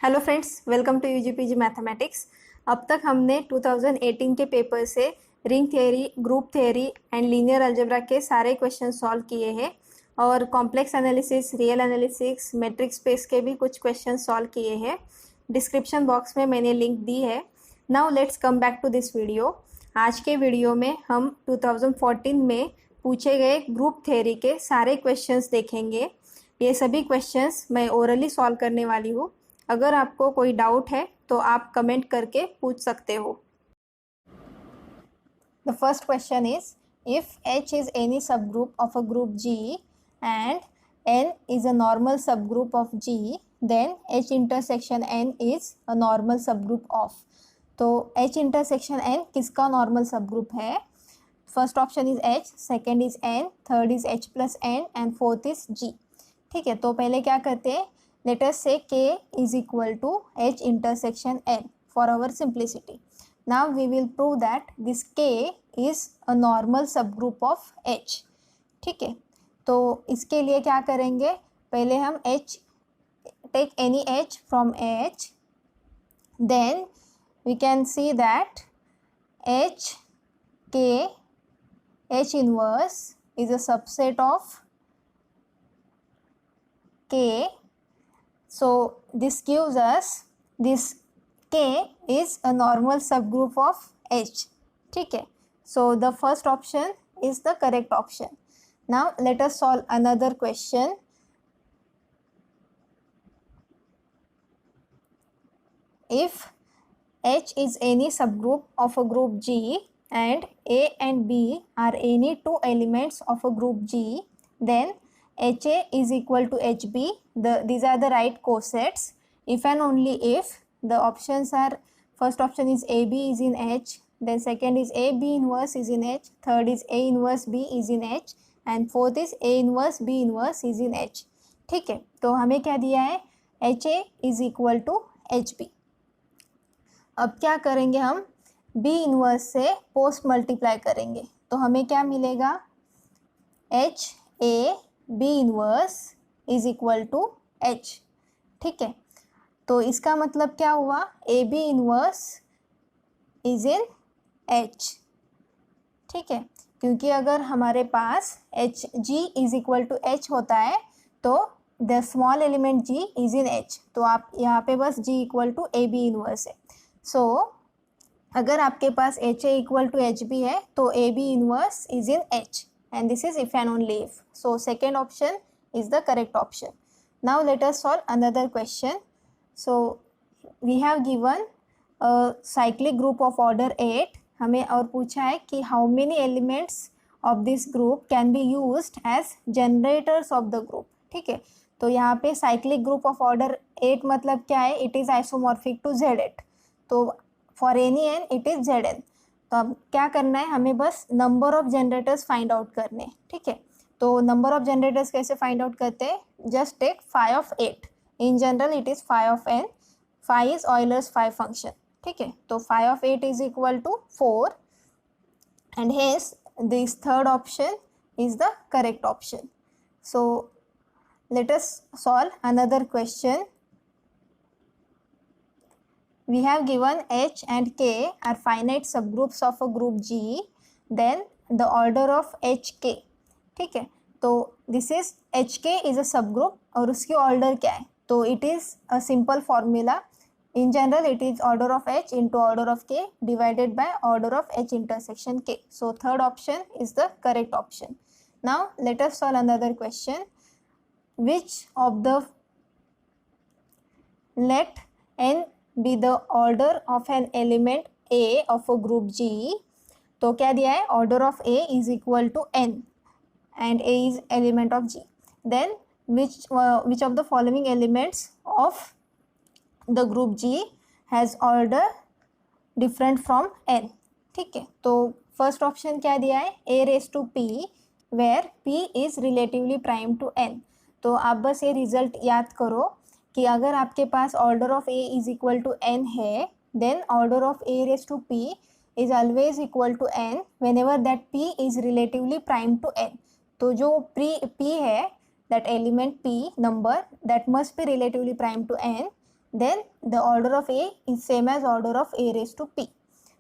Hello friends, welcome to UGPG mathematics. अब तक हमने 2018 के पेपर से ring theory, group theory and linear algebra के सारे क्वेश्चन सॉल्व किए हैं और complex analysis, real analysis, matrix space के भी कुछ क्वेश्चन सॉल्व किए हैं। डिस्क्रिप्शन बॉक्स में मैंने लिंक दी है। Now let's come back to this video. आज के वीडियो में हम 2014 में पूछे गए ग्रुप थियरी के सारे क्वेश्चंस देखेंगे। ये सभी क्वेश्चंस मैं ओरली सॉल्व करने वाली हूँ। अगर आपको कोई डाउट है तो आप कमेंट करके पूछ सकते हो। The first question is, if H is any subgroup of a group G and N is a normal subgroup of G, then H intersection N is a normal subgroup of। तो H intersection N किसका normal subgroup है? First option is H, second is N, third is H plus N and fourth is G। ठीक है, तो पहले क्या करते हैं, let us say K is equal to H intersection N for our simplicity. Now we will prove that this K is a normal subgroup of H. ठीक है, तो इसके लिए क्या करेंगे, पहले हम H, take any H from H, then we can see that H K H inverse is a subset of K. So this gives us this K is a normal subgroup of H. ठीक है, so the first option is the correct option. Now let us solve another question. If H is any subgroup of a group G and A and B are any two elements of a group G, then HA is equal to HB. These are the right cosets if and only if the options are, first option is AB is in H, then second is AB inverse is in H, third is A inverse B is in H and fourth is A inverse B inverse is in H. ठीक है, तो हमें क्या दिया है, HA is equal to HB। अब क्या करेंगे, हम B इनवर्स से पोस्ट मल्टीप्लाई करेंगे तो हमें क्या मिलेगा, HA B inverse is equal to H। ठीक है, तो इसका मतलब क्या हुआ, AB inverse is in H। ठीक है, क्योंकि अगर हमारे पास G is equal to H होता है तो the small element G is in H, तो आप यहाँ पे बस G equal to AB inverse है। सो अगर आपके पास HA इक्वल टू HB है तो AB inverse is in H and this is if and only if. So second option is the correct option. Now let us solve another question. So we have given a cyclic group of order 8. हमें और पूछा है कि how many elements of this group can be used as generators of the group. ठीक है, तो यहाँ पे cyclic group of order 8 मतलब क्या है, it is isomorphic to Z8. तो for any n it is Zn. तो अब क्या करना है, हमें बस number of generators find out करने। ठीक है, तो नंबर ऑफ जनरेटर्स कैसे फाइंड आउट करते हैं, just take phi of 8। In general it is phi of n, phi is Euler's phi function. ठीक है, तो phi of 8 is equal to 4 and hence this third option is the correct option. So let us solve another question. We have given H and K are finite subgroups of a group G, then the order of HK। ठीक है, तो this is HK is a subgroup और उसकी order क्या है, तो it is a simple formula. In general it is order of H into order of K divided by order of H intersection K. So third option is the correct option. Now let us solve another question. Which of the, let n be the order of an element A of a group G, तो क्या दिया है, order of A is equal to n and A is element of G, then which of the following elements of the group G has order different from n। ठीक है, तो first option क्या दिया है, A raised to P where P is relatively prime to n। तो आप बस ये रिजल्ट याद करो कि अगर आपके पास order of A is equal to N है, then order of A raise to P is always equal to N whenever that P is relatively prime to N. तो जो पी है, that element p number that must be relatively prime to n then the order of A is same as order of A raised to P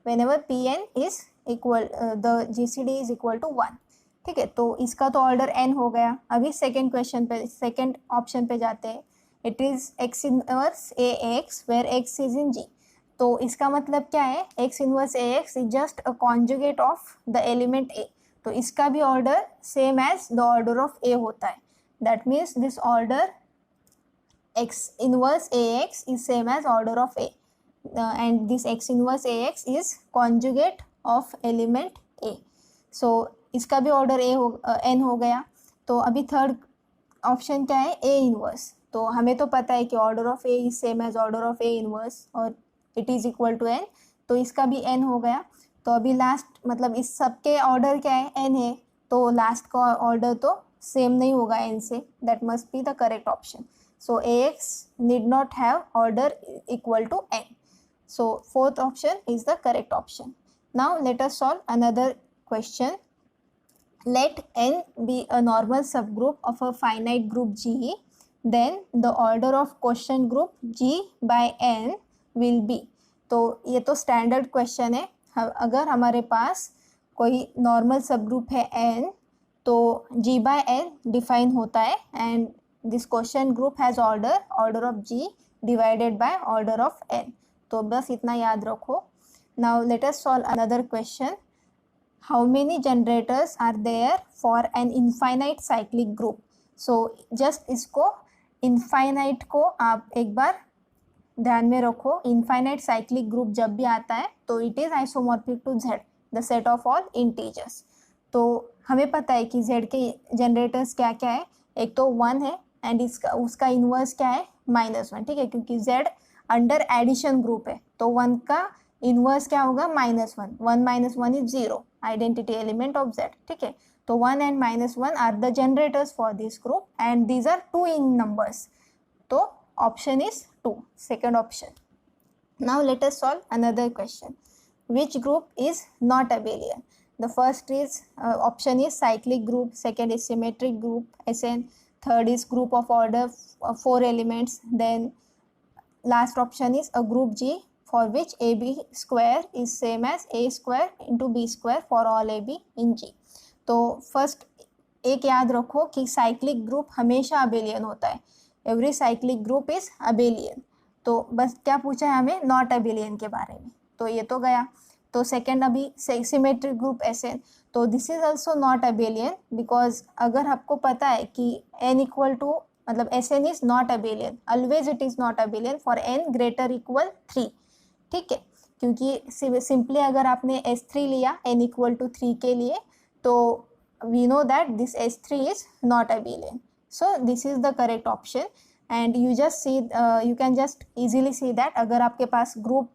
whenever Pn is equal the GCD is equal to 1. ठीक है, तो इसका तो order n हो गया. अभी second question पे, second option पे जाते हैं. It is x inverse ax where x is in G. तो इसका मतलब क्या है, x inverse ax is just a conjugate of the element a. तो इसका भी order same as the order of a होता है. That means this order x inverse ax is same as order of a, and this x inverse ax is conjugate of element a. so इसका भी order a हो n हो गया. तो अभी third option क्या है, a इनवर्स. तो हमें तो पता है कि order of a is same as order of a inverse और it is equal to n. तो इसका भी n हो गया. तो अभी लास्ट मतलब इस सब के ऑर्डर क्या है, n है. तो लास्ट का ऑर्डर तो सेम नहीं होगा n से. That must be the correct option. So ax need not have order equal to n. So fourth option is the correct option. Now let us solve another question. Let n be a normal subgroup of a finite group G. Then the order of quotient group G by n will be. तो ये तो standard question है. अगर हमारे पास कोई normal subgroup है n, तो G by n define होता है and this quotient group has order of G divided by order of n. तो बस इतना याद रखो. Now let us solve another question. How many generators are there for an infinite cyclic group? So just इसको infinite को आप एक बार ध्यान में रखो. infinite cyclic group जब भी आता है तो it is isomorphic to Z, the set of all integers. तो हमें पता है कि Z के जनरेटर्स क्या क्या है. एक तो 1 है एंड इसका उसका इन्वर्स क्या है, -1. ठीक है, क्योंकि Z अंडर एडिशन ग्रुप है तो 1 का इन्वर्स क्या होगा, -1. 1 - 1 is 0, identity element of Z. ठीक है, तो 1 and -1 are the generators for this group and these are 2 in numbers. तो option is 2, second option. Now let us solve another question. Which group is not abelian? The first is option is cyclic group, second is symmetric group Sn, third is group of order 4 elements, then last option is a group G for which AB square is same as A square into B square for all AB in G. तो first एक याद रखो कि cyclic group हमेशा abelian होता है. Every cyclic group is abelian. तो बस क्या पूछा है हमें, नॉट अबेलियन के बारे में. तो ये तो गया. तो सेकेंड अभी सिमेट्रिक ग्रुप Sn. तो this is also not abelian because अगर आपको पता है कि n इक्वल टू मतलब Sn is not abelian, always it is not abelian for n greater equal 3. ठीक है, क्योंकि सिंपली अगर आपने S3 लिया n इक्वल टू 3 के लिए तो we know that this S3 is not abelian. So this is the correct option and you just see, you can just easily see that अगर आपके पास ग्रुप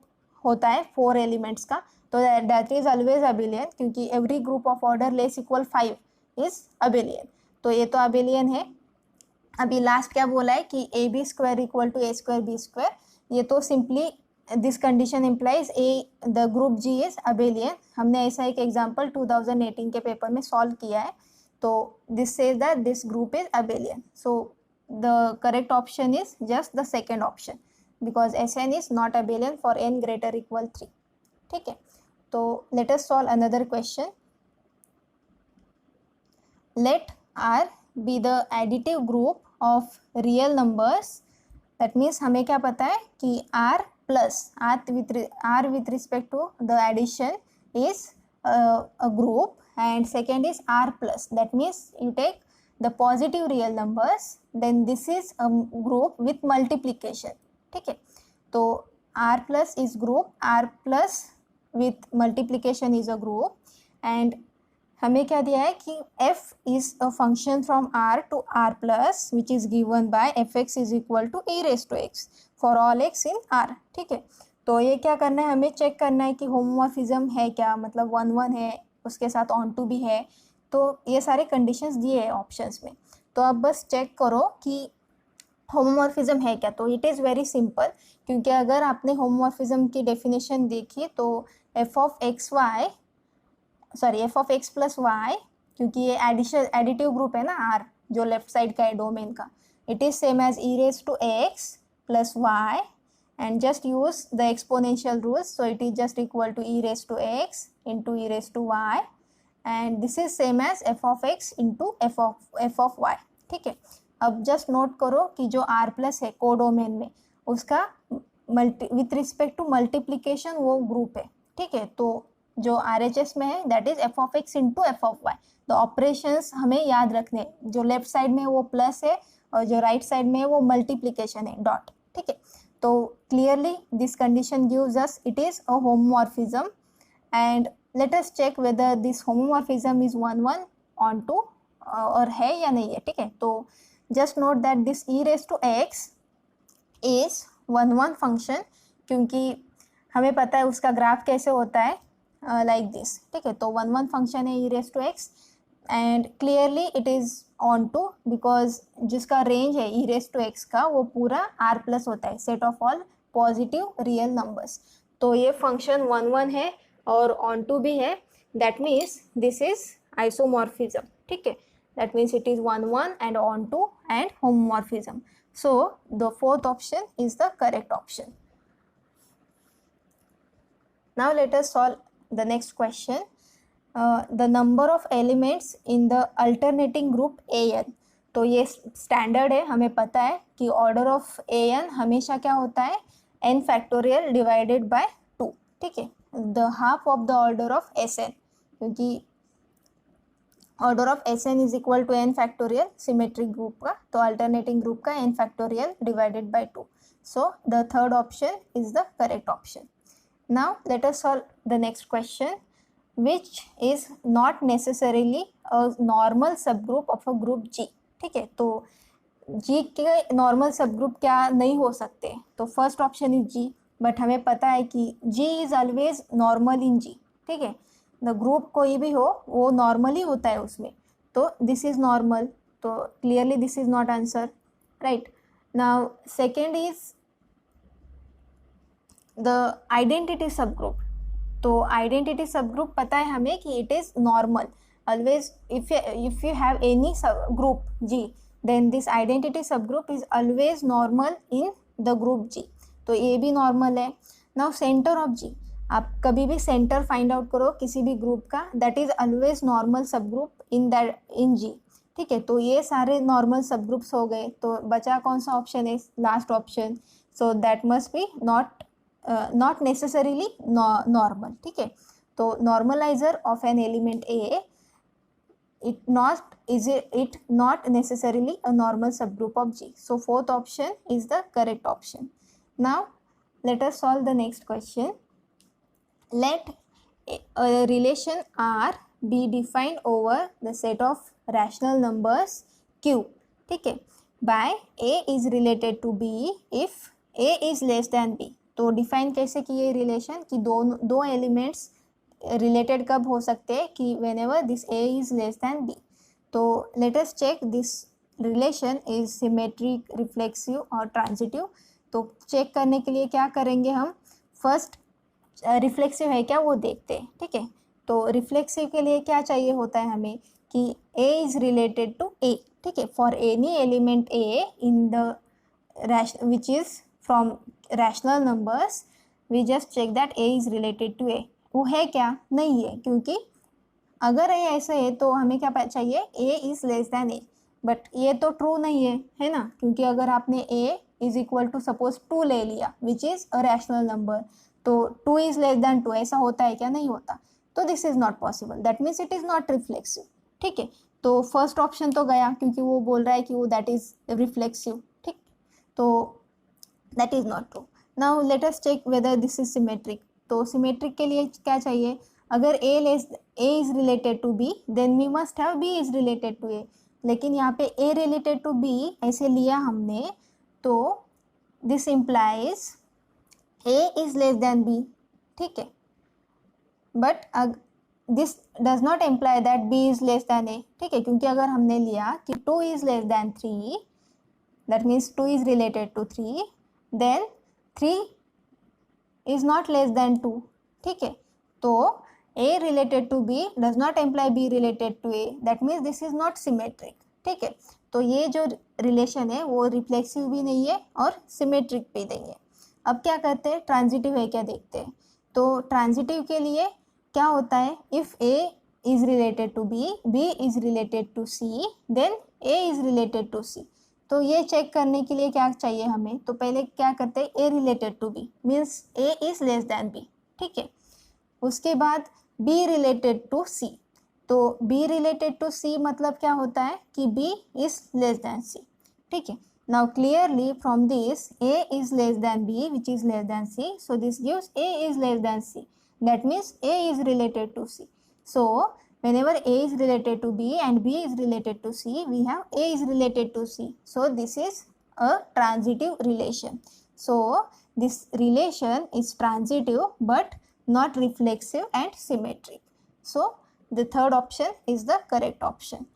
होता है 4 एलिमेंट्स का तो दैट इज ऑलवेज अबेलियन, क्योंकि every group of order less equal 5 is abelian. तो ये तो अबेलियन है. अभी लास्ट क्या बोला है कि A B square equal to A square B square. ये तो simply this condition implies a the group G is abelian. हमने ऐसा एक एग्जाम्पल 2018 के पेपर में सॉल्व किया है. तो this says that this group is abelian. So the correct option is just the second option because Sn is not abelian for n greater equal 3. ठीक है, तो let us solve another question. Let R be the additive group of real numbers. That means हमें क्या पता है कि R plus R with respect to the addition is a group and second is R plus. That means you take the positive real numbers, then this is a group with multiplication. ठीक है, तो R plus is group, R plus with multiplication is a group and हमें क्या दिया है कि f is a function from R to R plus which is given by fx is equal to e raised to x for all x in R. ठीक है, तो ये क्या करना है, हमें चेक करना है कि होमोमॉर्फिज्म है क्या, मतलब 1 1 है, उसके साथ ऑन टू भी है. तो ये सारे कंडीशंस दिए हैं ऑप्शंस में. तो आप बस चेक करो कि होमोमॉर्फिज्म है क्या. तो इट इज़ वेरी सिंपल, क्योंकि अगर आपने होमोमॉर्फिज्म की डेफिनेशन देखी तो f of x plus y, क्योंकि ये एडिटिव ग्रुप है ना R जो लेफ्ट साइड का है डोमेन का, it is same as e raise to x plus y and just use the exponential rules. So it is just equal to e raised to x into e raised to y, and this is same as f of x into f of y. ठीक है, अब just note करो कि जो r plus है codomain में, उसका with respect to multiplication वो ग्रुप है. ठीक है, तो जो RHS में है that is f of x into f of y. तो ऑपरेशंस हमें याद रखने, जो लेफ्ट साइड में वो प्लस है और जो राइट साइड में वो मल्टीप्लीकेशन है, डॉट. ठीक है, तो clearly this condition gives us it is a homomorphism, and let us check whether this homomorphism is 1 onto और है या नहीं है. ठीक है, तो just note that this e raise to x is 1 function, क्योंकि हमें पता है उसका ग्राफ कैसे होता है, लाइक दिस. ठीक है, तो 1 फंक्शन है e raise to x, and clearly it is onto because जिसका रेंज है e रेज टू x का वो पूरा r प्लस होता है, set of all positive real numbers. तो ये फंक्शन 1 है और ऑन टू भी है, that means this is isomorphism. ठीक है, that means it is 1 and onto and homomorphism. So the fourth option is the correct option. Now let us solve the next question. The number of elements in the alternating group an. तो ये standard है, हमें पता है कि order of an हमेशा क्या होता है, n फैक्टोरियल डिवाइडेड बाय 2. ठीक है, the half of the order of Sn, क्योंकि order of Sn is equal to n factorial symmetric group का, तो अल्टरनेटिंग ग्रुप का n factorial divided by 2. So the third option is the correct option. Now let us solve the next question, which is not necessarily a normal subgroup of a group G. ठीक है, तो G के normal सब group क्या नहीं हो सकते, तो first option is G, but हमें पता है कि G is always normal in G. ठीक है, द ग्रुप कोई भी हो वो नॉर्मली होता है उसमें, तो दिस इज नॉर्मल, तो clearly this is not answer. Right, now second is the identity subgroup. तो आइडेंटिटी सब ग्रुप पता है हमें कि it is normal always. If you have any subgroup G, then this identity subgroup is always normal in the group G, तो ये भी normal है. Now centre of G, आप कभी भी सेंटर फाइंड आउट करो किसी भी ग्रुप का, दैट इज ऑलवेज नॉर्मल सब ग्रुप इन G. ठीक है, तो ये सारे नॉर्मल सब ग्रुप्स हो गए, तो बचा कौन सा ऑप्शन है, last option. So that must be not necessarily normal. ठीक है, तो normaliser of an element A, it not necessarily a normal subgroup of G. So fourth option is the correct option. Now let us solve the next question. Let a relation R be defined over the set of rational numbers Q. ठीक है, by A is related to B if A is less than B. तो define कैसे किए relation, कि दो elements related कब हो सकते हैं, कि whenever this A is less than B. तो let us check this relation is symmetric, reflexive और transitive. तो चेक करने के लिए क्या करेंगे हम, फर्स्ट रिफ्लेक्सिव है क्या वो देखते हैं. ठीक है, तो रिफ्लेक्सिव के लिए क्या चाहिए होता है हमें, कि A is related to A. ठीक है, for any element A in the which is from rational numbers, we just check that A is related to A. वो है क्या, नहीं है, क्योंकि अगर ये ऐसे है तो हमें क्या चाहिए, A is less than A, but ये तो ट्रू नहीं है ना, क्योंकि अगर आपने A is equal to suppose 2 ले लिया which is a rational number, तो 2 इज लेस दैन 2 ऐसा होता है क्या, नहीं होता, तो this is not possible, that means it is not reflexive. ठीक है, तो फर्स्ट ऑप्शन तो गया, क्योंकि वो बोल रहा है कि वो दैट इज रिफ्लेक्सिव. ठीक, तो that is not true. Now let us check whether this is symmetric. तो सिमेट्रिक के लिए क्या चाहिए, अगर A is related to B, then we must have B is related to A. लेकिन यहाँ पे A रिलेटेड टू B ऐसे लिया हमने, तो this implies A is less than B. ठीक है, but this does not imply that B is less than A. ठीक है, क्योंकि अगर हमने लिया कि 2 is less than 3, that means 2 is related to 3, then 3 is not less than 2. ठीक है, तो A related to B does not imply B related to A. That means this is not symmetric. ठीक है, तो ये जो रिलेशन है वो रिफ्लेक्सिव भी नहीं है और सिमेट्रिक भी नहीं है. अब क्या करते हैं, ट्रांजिटिव है क्या देखते हैं। तो ट्रांजिटिव के लिए क्या होता है, if A is related to B, B is related to C, then A is related to C. तो ये चेक करने के लिए क्या चाहिए हमें, तो पहले क्या करते हैं, A related to B means A is less than B, ठीक है। उसके बाद बी रिलेटेड टू सी, तो बी रिलेटेड टू सी मतलब क्या होता है कि B is less than C, ठीक है। Now clearly from this A is less than B which is less than C, so this gives A is less than C, that means A is related to C. So whenever A is related to B and B is related to C, we have A is related to C. So this is a transitive relation. So this relation is transitive but not reflexive and symmetric. So the third option is the correct option.